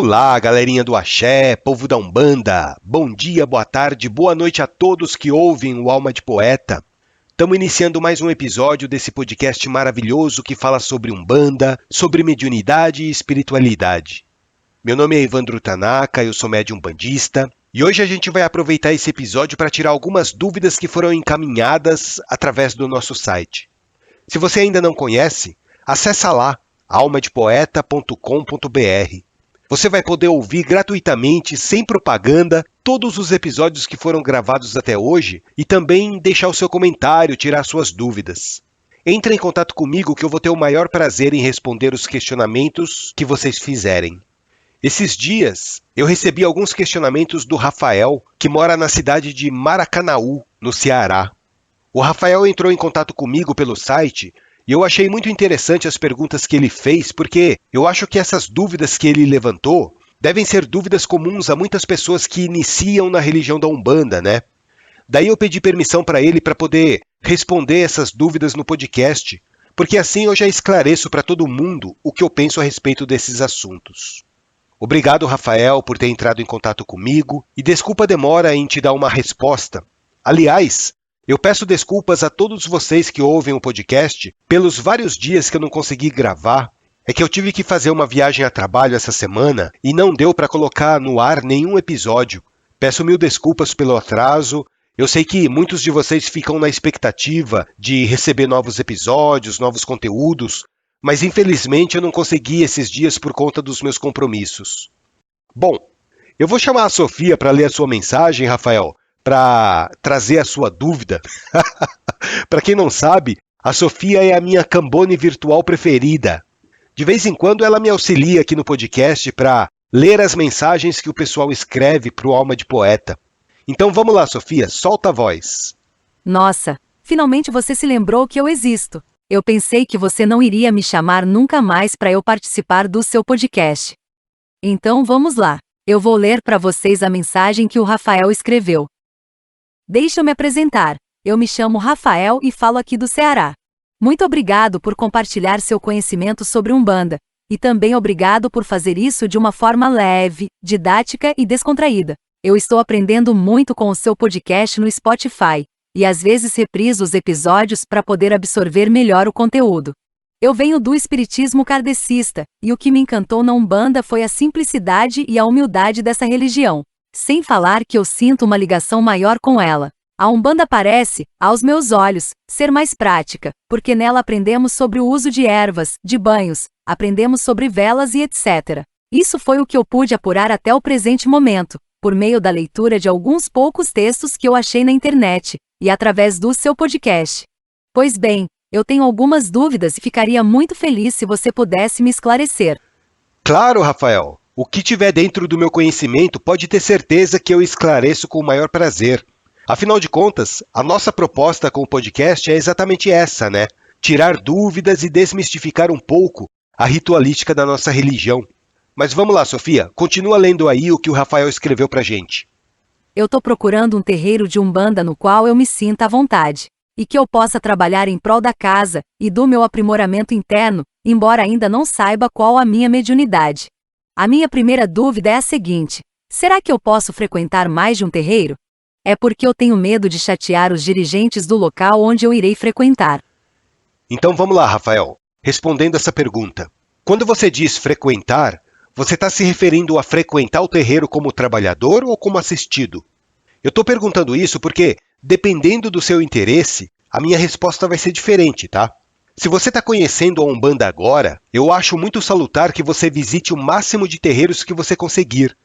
Olá, galerinha do Axé, povo da Umbanda. Bom dia, boa tarde, boa noite a todos que ouvem o Alma de Poeta. Estamos iniciando mais um episódio desse podcast maravilhoso que fala sobre Umbanda, sobre mediunidade e espiritualidade. Meu nome é Evandro Tanaka, eu sou médium umbandista, e hoje a gente vai aproveitar esse episódio para tirar algumas dúvidas que foram encaminhadas através do nosso site. Se você ainda não conhece, acessa lá, almadepoeta.com.br. Você vai poder ouvir gratuitamente, sem propaganda, todos os episódios que foram gravados até hoje e também deixar o seu comentário, tirar suas dúvidas. Entre em contato comigo que eu vou ter o maior prazer em responder os questionamentos que vocês fizerem. Esses dias, eu recebi alguns questionamentos do Rafael, que mora na cidade de Maracanaú, no Ceará. O Rafael entrou em contato comigo pelo site e eu achei muito interessante as perguntas que ele fez, porque eu acho que essas dúvidas que ele levantou devem ser dúvidas comuns a muitas pessoas que iniciam na religião da Umbanda, né? Daí eu pedi permissão para ele para poder responder essas dúvidas no podcast, porque assim eu já esclareço para todo mundo o que eu penso a respeito desses assuntos. Obrigado, Rafael, por ter entrado em contato comigo e desculpa a demora em te dar uma resposta. Aliás, eu peço desculpas a todos vocês que ouvem o podcast pelos vários dias que eu não consegui gravar. É que eu tive que fazer uma viagem a trabalho essa semana e não deu para colocar no ar nenhum episódio. Peço mil desculpas pelo atraso. Eu sei que muitos de vocês ficam na expectativa de receber novos episódios, novos conteúdos, mas infelizmente eu não consegui esses dias por conta dos meus compromissos. Bom, eu vou chamar a Sofia para ler a sua mensagem, Rafael, para trazer a sua dúvida. Para quem não sabe, a Sofia é a minha Cambone virtual preferida. De vez em quando ela me auxilia aqui no podcast para ler as mensagens que o pessoal escreve para o Alma de Poeta. Então vamos lá, Sofia, solta a voz. Nossa, finalmente você se lembrou que eu existo. Eu pensei que você não iria me chamar nunca mais para eu participar do seu podcast. Então vamos lá. Eu vou ler para vocês a mensagem que o Rafael escreveu. Deixa eu me apresentar. Eu me chamo Rafael e falo aqui do Ceará. Muito obrigado por compartilhar seu conhecimento sobre Umbanda. E também obrigado por fazer isso de uma forma leve, didática e descontraída. Eu estou aprendendo muito com o seu podcast no Spotify. E às vezes repriso os episódios para poder absorver melhor o conteúdo. Eu venho do espiritismo kardecista, e o que me encantou na Umbanda foi a simplicidade e a humildade dessa religião. Sem falar que eu sinto uma ligação maior com ela. A Umbanda parece, aos meus olhos, ser mais prática, porque nela aprendemos sobre o uso de ervas, de banhos, aprendemos sobre velas e etc. Isso foi o que eu pude apurar até o presente momento, por meio da leitura de alguns poucos textos que eu achei na internet, e através do seu podcast. Pois bem, eu tenho algumas dúvidas e ficaria muito feliz se você pudesse me esclarecer. Claro, Rafael. O que tiver dentro do meu conhecimento pode ter certeza que eu esclareço com o maior prazer. Afinal de contas, a nossa proposta com o podcast é exatamente essa, né? Tirar dúvidas e desmistificar um pouco a ritualística da nossa religião. Mas vamos lá, Sofia, continua lendo aí o que o Rafael escreveu pra gente. Eu estou procurando um terreiro de Umbanda no qual eu me sinta à vontade, e que eu possa trabalhar em prol da casa e do meu aprimoramento interno, embora ainda não saiba qual a minha mediunidade. A minha primeira dúvida é a seguinte: será que eu posso frequentar mais de um terreiro? É porque eu tenho medo de chatear os dirigentes do local onde eu irei frequentar. Então vamos lá, Rafael. Respondendo essa pergunta. Quando você diz frequentar, você está se referindo a frequentar o terreiro como trabalhador ou como assistido? Eu estou perguntando isso porque, dependendo do seu interesse, a minha resposta vai ser diferente, tá? Se você está conhecendo a Umbanda agora, eu acho muito salutar que você visite o máximo de terreiros que você conseguir,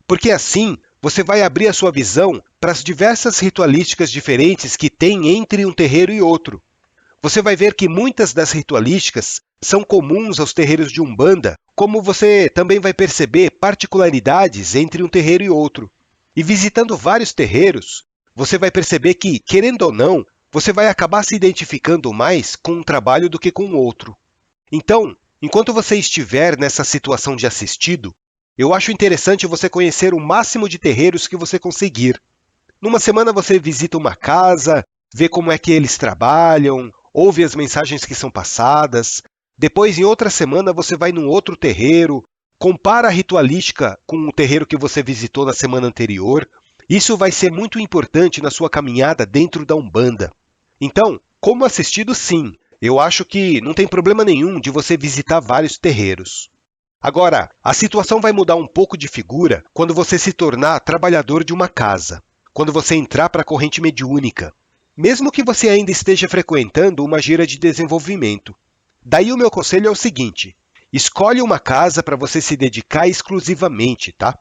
porque assim você vai abrir a sua visão para as diversas ritualísticas diferentes que tem entre um terreiro e outro. Você vai ver que muitas das ritualísticas são comuns aos terreiros de Umbanda, como você também vai perceber particularidades entre um terreiro e outro. E visitando vários terreiros, você vai perceber que, querendo ou não, você vai acabar se identificando mais com um trabalho do que com o outro. Então, enquanto você estiver nessa situação de assistido, eu acho interessante você conhecer o máximo de terreiros que você conseguir. Numa semana você visita uma casa, vê como é que eles trabalham, ouve as mensagens que são passadas. Depois, em outra semana, você vai num outro terreiro, compara a ritualística com o terreiro que você visitou na semana anterior. Isso vai ser muito importante na sua caminhada dentro da Umbanda. Então, como assistido, sim, eu acho que não tem problema nenhum de você visitar vários terreiros. Agora, a situação vai mudar um pouco de figura quando você se tornar trabalhador de uma casa, quando você entrar para a corrente mediúnica, mesmo que você ainda esteja frequentando uma gira de desenvolvimento. Daí o meu conselho é o seguinte: escolhe uma casa para você se dedicar exclusivamente, tá?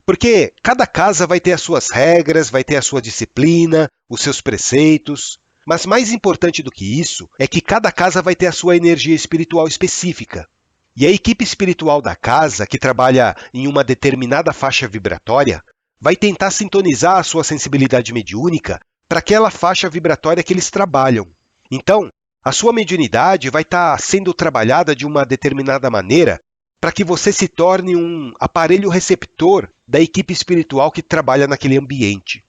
Porque cada casa vai ter as suas regras, vai ter a sua disciplina, os seus preceitos. Mas mais importante do que isso é que cada casa vai ter a sua energia espiritual específica. E a equipe espiritual da casa, que trabalha em uma determinada faixa vibratória, vai tentar sintonizar a sua sensibilidade mediúnica para aquela faixa vibratória que eles trabalham. Então, a sua mediunidade vai estar sendo trabalhada de uma determinada maneira para que você se torne um aparelho receptor da equipe espiritual que trabalha naquele ambiente.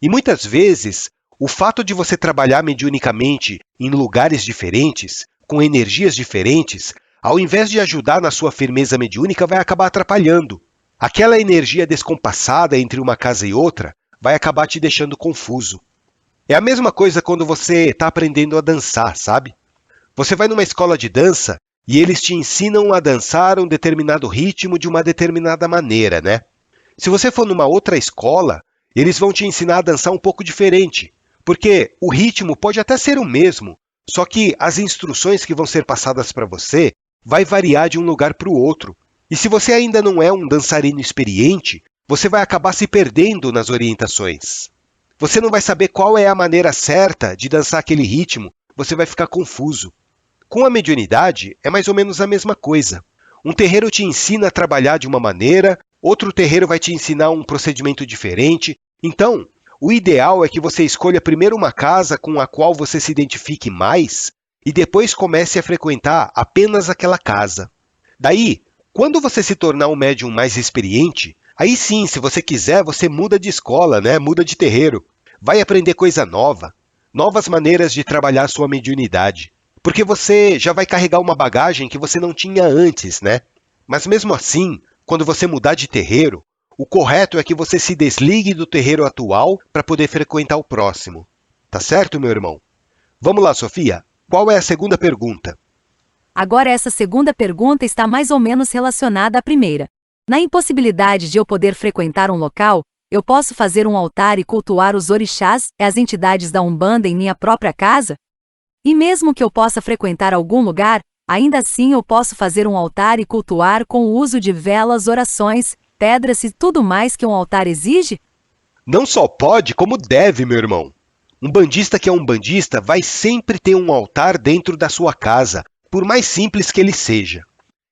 E muitas vezes, o fato de você trabalhar mediunicamente em lugares diferentes, com energias diferentes, ao invés de ajudar na sua firmeza mediúnica, vai acabar atrapalhando. Aquela energia descompassada entre uma casa e outra vai acabar te deixando confuso. É a mesma coisa quando você está aprendendo a dançar, sabe? Você vai numa escola de dança e eles te ensinam a dançar um determinado ritmo de uma determinada maneira, né? Se você for numa outra escola, eles vão te ensinar a dançar um pouco diferente, porque o ritmo pode até ser o mesmo, só que as instruções que vão ser passadas para você vai variar de um lugar para o outro. E se você ainda não é um dançarino experiente, você vai acabar se perdendo nas orientações. Você não vai saber qual é a maneira certa de dançar aquele ritmo, você vai ficar confuso. Com a mediunidade, é mais ou menos a mesma coisa. Um terreiro te ensina a trabalhar de uma maneira, outro terreiro vai te ensinar um procedimento diferente. Então, o ideal é que você escolha primeiro uma casa com a qual você se identifique mais e depois comece a frequentar apenas aquela casa. Daí, quando você se tornar um médium mais experiente, aí sim, se você quiser, você muda de escola, né? Muda de terreiro. Vai aprender coisa nova, novas maneiras de trabalhar a sua mediunidade. Porque você já vai carregar uma bagagem que você não tinha antes, né? Mas mesmo assim, quando você mudar de terreiro, o correto é que você se desligue do terreiro atual para poder frequentar o próximo. Tá certo, meu irmão? Vamos lá, Sofia. Qual é a segunda pergunta? Agora essa segunda pergunta está mais ou menos relacionada à primeira. Na impossibilidade de eu poder frequentar um local, eu posso fazer um altar e cultuar os orixás e as entidades da Umbanda em minha própria casa? E mesmo que eu possa frequentar algum lugar, ainda assim eu posso fazer um altar e cultuar com o uso de velas, orações, pedras e tudo mais que um altar exige? Não só pode, como deve, meu irmão. Um bandista que é um bandista vai sempre ter um altar dentro da sua casa, por mais simples que ele seja.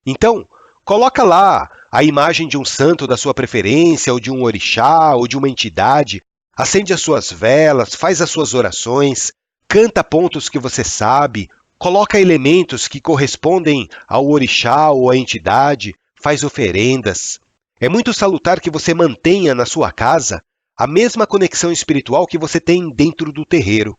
Então, coloca lá a imagem de um santo da sua preferência, ou de um orixá, ou de uma entidade, acende as suas velas, faz as suas orações, canta pontos que você sabe, coloca elementos que correspondem ao orixá ou à entidade, faz oferendas. É muito salutar que você mantenha na sua casa a mesma conexão espiritual que você tem dentro do terreiro.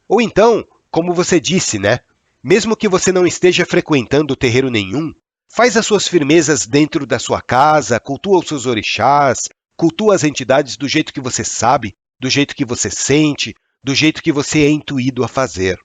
Ou então, como você disse, né? Mesmo que você não esteja frequentando terreiro nenhum, faz as suas firmezas dentro da sua casa, cultua os seus orixás, cultua as entidades do jeito que você sabe, do jeito que você sente, do jeito que você é intuído a fazer.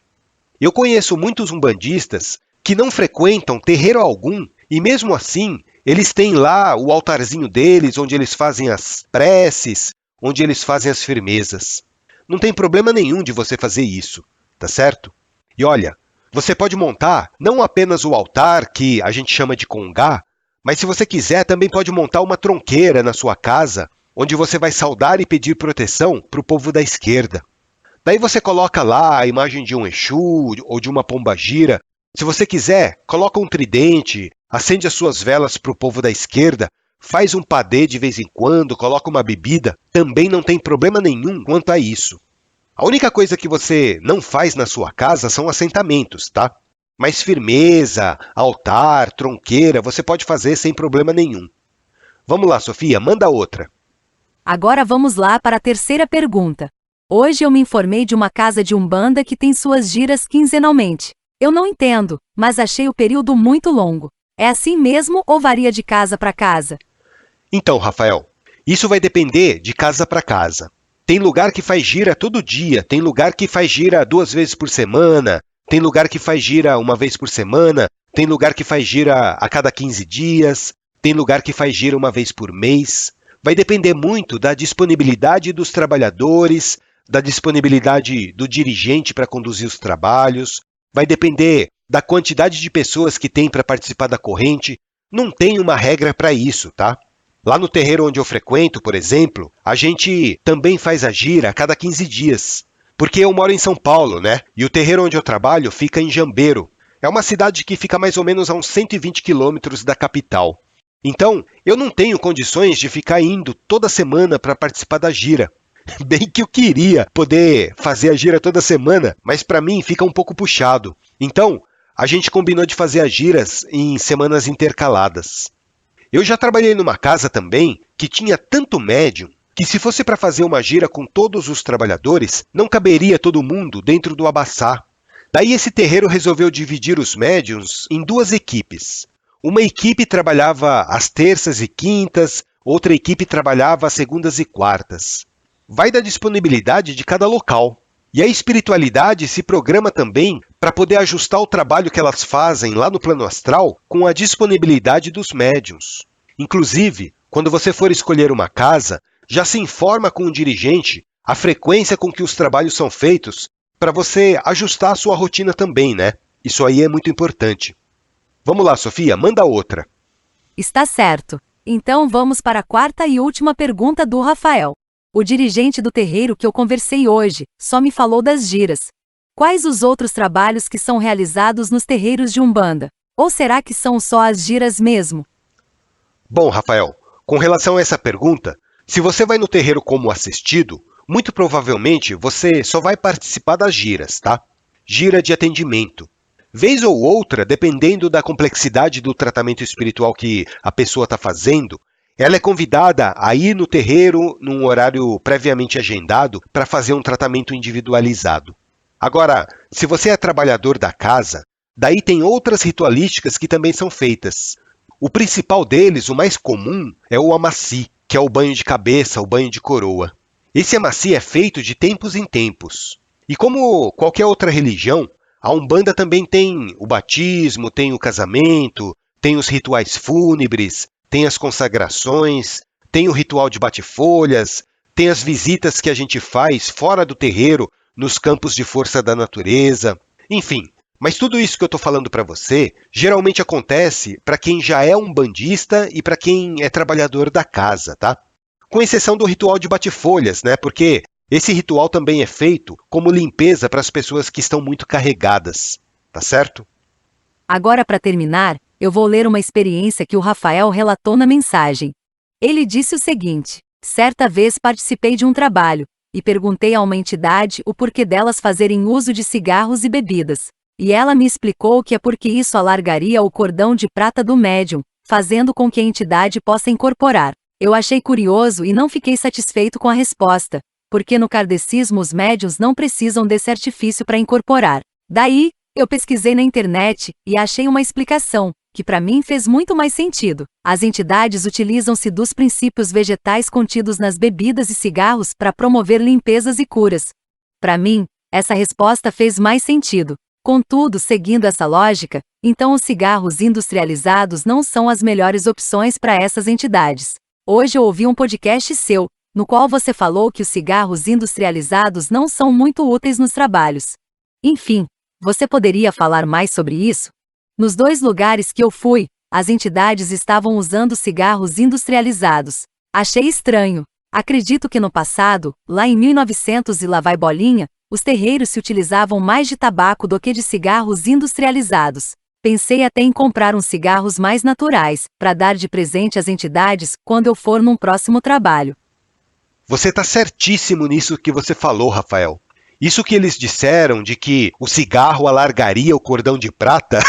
Eu conheço muitos umbandistas que não frequentam terreiro algum e mesmo assim eles têm lá o altarzinho deles, onde eles fazem as preces, onde eles fazem as firmezas. Não tem problema nenhum de você fazer isso, tá certo? E olha, você pode montar não apenas o altar, que a gente chama de congá, mas se você quiser também pode montar uma tronqueira na sua casa, onde você vai saudar e pedir proteção para o povo da esquerda. Daí você coloca lá a imagem de um Exu ou de uma pombagira. Se você quiser, coloca um tridente, acende as suas velas para o povo da esquerda, faz um padê de vez em quando, coloca uma bebida, também não tem problema nenhum quanto a isso. A única coisa que você não faz na sua casa são assentamentos, tá? Mas firmeza, altar, tronqueira, você pode fazer sem problema nenhum. Vamos lá, Sofia, manda outra. Agora vamos lá para a terceira pergunta. Hoje eu me informei de uma casa de Umbanda que tem suas giras quinzenalmente. Eu não entendo, mas achei o período muito longo. É assim mesmo ou varia de casa para casa? Então, Rafael, isso vai depender de casa para casa. Tem lugar que faz gira todo dia, tem lugar que faz gira 2 vezes por semana, tem lugar que faz gira 1 vez por semana, tem lugar que faz gira a cada 15 dias, tem lugar que faz gira 1 vez por mês. Vai depender muito da disponibilidade dos trabalhadores, da disponibilidade do dirigente para conduzir os trabalhos, vai depender da quantidade de pessoas que tem para participar da corrente. Não tem uma regra para isso, tá? Lá no terreiro onde eu frequento, por exemplo, a gente também faz a gira a cada 15 dias. Porque eu moro em São Paulo, né? E o terreiro onde eu trabalho fica em Jambeiro. É uma cidade que fica mais ou menos a uns 120 quilômetros da capital. Então, eu não tenho condições de ficar indo toda semana para participar da gira. Bem que eu queria poder fazer a gira toda semana, mas para mim fica um pouco puxado. Então, a gente combinou de fazer as giras em semanas intercaladas. Eu já trabalhei numa casa também que tinha tanto médium que se fosse para fazer uma gira com todos os trabalhadores, não caberia todo mundo dentro do abaçá. Daí esse terreiro resolveu dividir os médiuns em 2 equipes. Uma equipe trabalhava às terças e quintas, outra equipe trabalhava às segundas e quartas. Vai da disponibilidade de cada local. E a espiritualidade se programa também para poder ajustar o trabalho que elas fazem lá no plano astral com a disponibilidade dos médiuns. Inclusive, quando você for escolher uma casa, já se informa com o dirigente a frequência com que os trabalhos são feitos para você ajustar a sua rotina também, né? Isso aí é muito importante. Vamos lá, Sofia, manda outra. Está certo. Então vamos para a 4ª e última pergunta do Rafael. O dirigente do terreiro que eu conversei hoje só me falou das giras. Quais os outros trabalhos que são realizados nos terreiros de Umbanda? Ou será que são só as giras mesmo? Bom, Rafael, com relação a essa pergunta, se você vai no terreiro como assistido, muito provavelmente você só vai participar das giras, tá? Gira de atendimento. Vez ou outra, dependendo da complexidade do tratamento espiritual que a pessoa está fazendo, ela é convidada a ir no terreiro num horário previamente agendado para fazer um tratamento individualizado. Agora, se você é trabalhador da casa, daí tem outras ritualísticas que também são feitas. O principal deles, o mais comum, é o amaci, que é o banho de cabeça, o banho de coroa. Esse amaci é feito de tempos em tempos. E como qualquer outra religião, a Umbanda também tem o batismo, tem o casamento, tem os rituais fúnebres, tem as consagrações, tem o ritual de bate-folhas, tem as visitas que a gente faz fora do terreiro, nos campos de força da natureza, enfim. Mas tudo isso que eu estou falando para você, geralmente acontece para quem já é umbandista e para quem é trabalhador da casa, tá? Com exceção do ritual de bate-folhas, né? Porque esse ritual também é feito como limpeza para as pessoas que estão muito carregadas, tá certo? Agora, para terminar, eu vou ler uma experiência que o Rafael relatou na mensagem. Ele disse o seguinte: certa vez participei de um trabalho, e perguntei a uma entidade o porquê delas fazerem uso de cigarros e bebidas. E ela me explicou que é porque isso alargaria o cordão de prata do médium, fazendo com que a entidade possa incorporar. Eu achei curioso e não fiquei satisfeito com a resposta, porque no kardecismo os médiuns não precisam desse artifício para incorporar. Daí, eu pesquisei na internet e achei uma explicação, que para mim fez muito mais sentido. As entidades utilizam-se dos princípios vegetais contidos nas bebidas e cigarros para promover limpezas e curas. Para mim, essa resposta fez mais sentido. Contudo, seguindo essa lógica, então os cigarros industrializados não são as melhores opções para essas entidades. Hoje eu ouvi um podcast seu, no qual você falou que os cigarros industrializados não são muito úteis nos trabalhos. Enfim, você poderia falar mais sobre isso? Nos 2 lugares que eu fui, as entidades estavam usando cigarros industrializados. Achei estranho. Acredito que no passado, lá em 1900 e lá vai bolinha, os terreiros se utilizavam mais de tabaco do que de cigarros industrializados. Pensei até em comprar uns cigarros mais naturais, para dar de presente às entidades quando eu for num próximo trabalho. Você está certíssimo nisso que você falou, Rafael. Isso que eles disseram de que o cigarro alargaria o cordão de prata,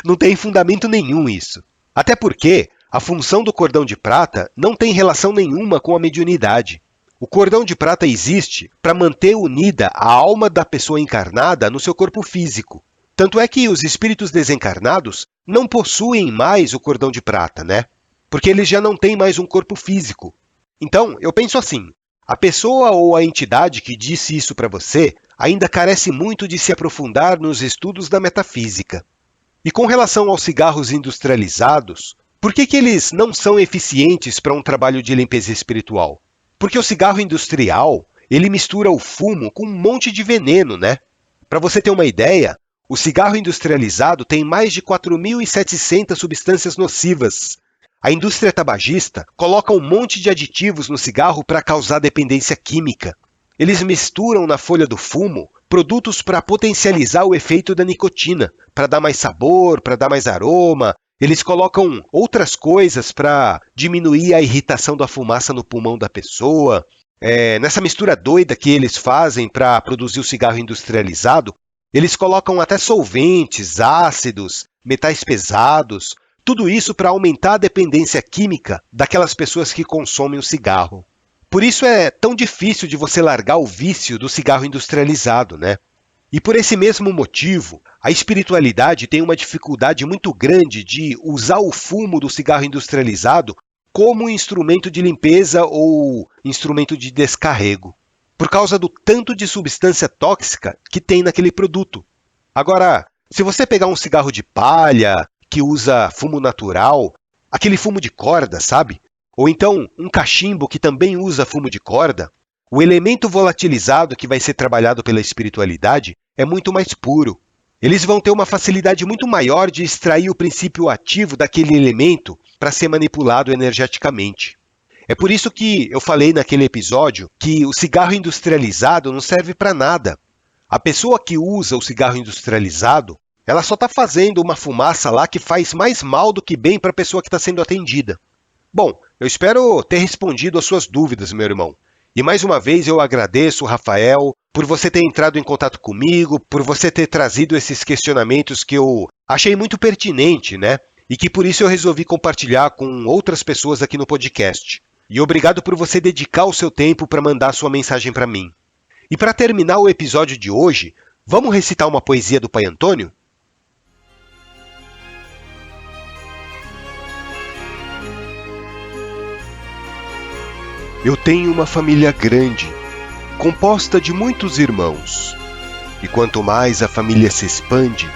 não tem fundamento nenhum isso. Até porque a função do cordão de prata não tem relação nenhuma com a mediunidade. O cordão de prata existe para manter unida a alma da pessoa encarnada no seu corpo físico. Tanto é que os espíritos desencarnados não possuem mais o cordão de prata, né? Porque eles já não têm mais um corpo físico. Então, eu penso assim, a pessoa ou a entidade que disse isso para você ainda carece muito de se aprofundar nos estudos da metafísica. E com relação aos cigarros industrializados, por que eles não são eficientes para um trabalho de limpeza espiritual? Porque o cigarro industrial, ele mistura o fumo com um monte de veneno, né? Para você ter uma ideia, o cigarro industrializado tem mais de 4.700 substâncias nocivas. A indústria tabagista coloca um monte de aditivos no cigarro para causar dependência química. Eles misturam na folha do fumo produtos para potencializar o efeito da nicotina, para dar mais sabor, para dar mais aroma. Eles colocam outras coisas para diminuir a irritação da fumaça no pulmão da pessoa. Nessa mistura doida que eles fazem para produzir o cigarro industrializado, eles colocam até solventes, ácidos, metais pesados, tudo isso para aumentar a dependência química daquelas pessoas que consomem o cigarro. Por isso é tão difícil de você largar o vício do cigarro industrializado, né? E por esse mesmo motivo, a espiritualidade tem uma dificuldade muito grande de usar o fumo do cigarro industrializado como instrumento de limpeza ou instrumento de descarrego, por causa do tanto de substância tóxica que tem naquele produto. Agora, se você pegar um cigarro de palha, que usa fumo natural, aquele fumo de corda, sabe? Ou então um cachimbo que também usa fumo de corda, o elemento volatilizado que vai ser trabalhado pela espiritualidade é muito mais puro. Eles vão ter uma facilidade muito maior de extrair o princípio ativo daquele elemento para ser manipulado energeticamente. É por isso que eu falei naquele episódio que o cigarro industrializado não serve para nada. A pessoa que usa o cigarro industrializado, ela só está fazendo uma fumaça lá que faz mais mal do que bem para a pessoa que está sendo atendida. Bom, eu espero ter respondido às suas dúvidas, meu irmão. E mais uma vez eu agradeço, Rafael, por você ter entrado em contato comigo, por você ter trazido esses questionamentos que eu achei muito pertinente, né? E que por isso eu resolvi compartilhar com outras pessoas aqui no podcast. E obrigado por você dedicar o seu tempo para mandar sua mensagem para mim. E para terminar o episódio de hoje, vamos recitar uma poesia do Pai Antônio? Eu tenho uma família grande, composta de muitos irmãos. E quanto mais a família se expande,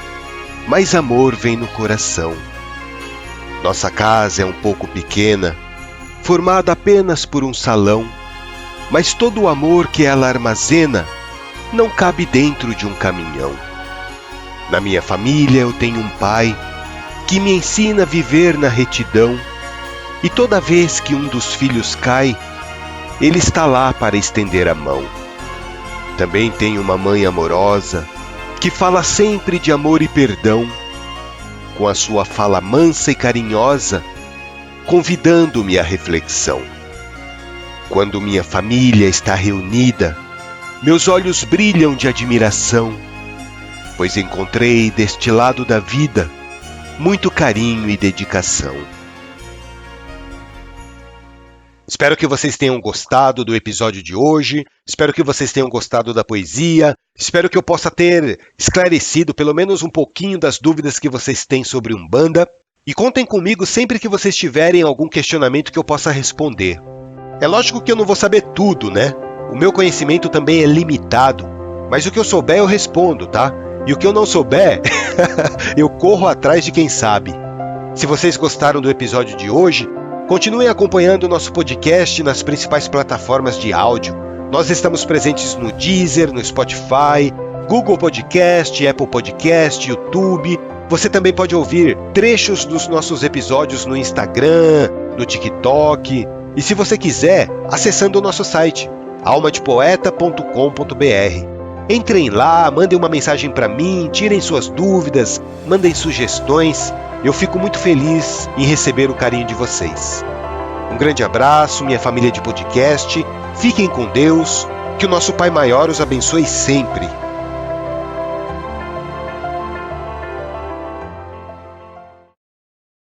mais amor vem no coração. Nossa casa é um pouco pequena, formada apenas por um salão, mas todo o amor que ela armazena não cabe dentro de um caminhão. Na minha família eu tenho um pai que me ensina a viver na retidão, e toda vez que um dos filhos cai, ele está lá para estender a mão. Também tenho uma mãe amorosa, que fala sempre de amor e perdão, com a sua fala mansa e carinhosa, convidando-me à reflexão. Quando minha família está reunida, meus olhos brilham de admiração, pois encontrei deste lado da vida muito carinho e dedicação. Espero que vocês tenham gostado do episódio de hoje, espero que vocês tenham gostado da poesia, espero que eu possa ter esclarecido pelo menos um pouquinho das dúvidas que vocês têm sobre Umbanda, e contem comigo sempre que vocês tiverem algum questionamento que eu possa responder. É lógico que eu não vou saber tudo, né? O meu conhecimento também é limitado, mas o que eu souber eu respondo, tá? E o que eu não souber, eu corro atrás de quem sabe. Se vocês gostaram do episódio de hoje, continuem acompanhando o nosso podcast nas principais plataformas de áudio. Nós estamos presentes no Deezer, no Spotify, Google Podcast, Apple Podcast, YouTube. Você também pode ouvir trechos dos nossos episódios no Instagram, no TikTok. E se você quiser, acessando o nosso site, almadepoeta.com.br. Entrem lá, mandem uma mensagem para mim, tirem suas dúvidas, mandem sugestões. Eu fico muito feliz em receber o carinho de vocês. Um grande abraço, minha família de podcast. Fiquem com Deus. Que o nosso Pai Maior os abençoe sempre.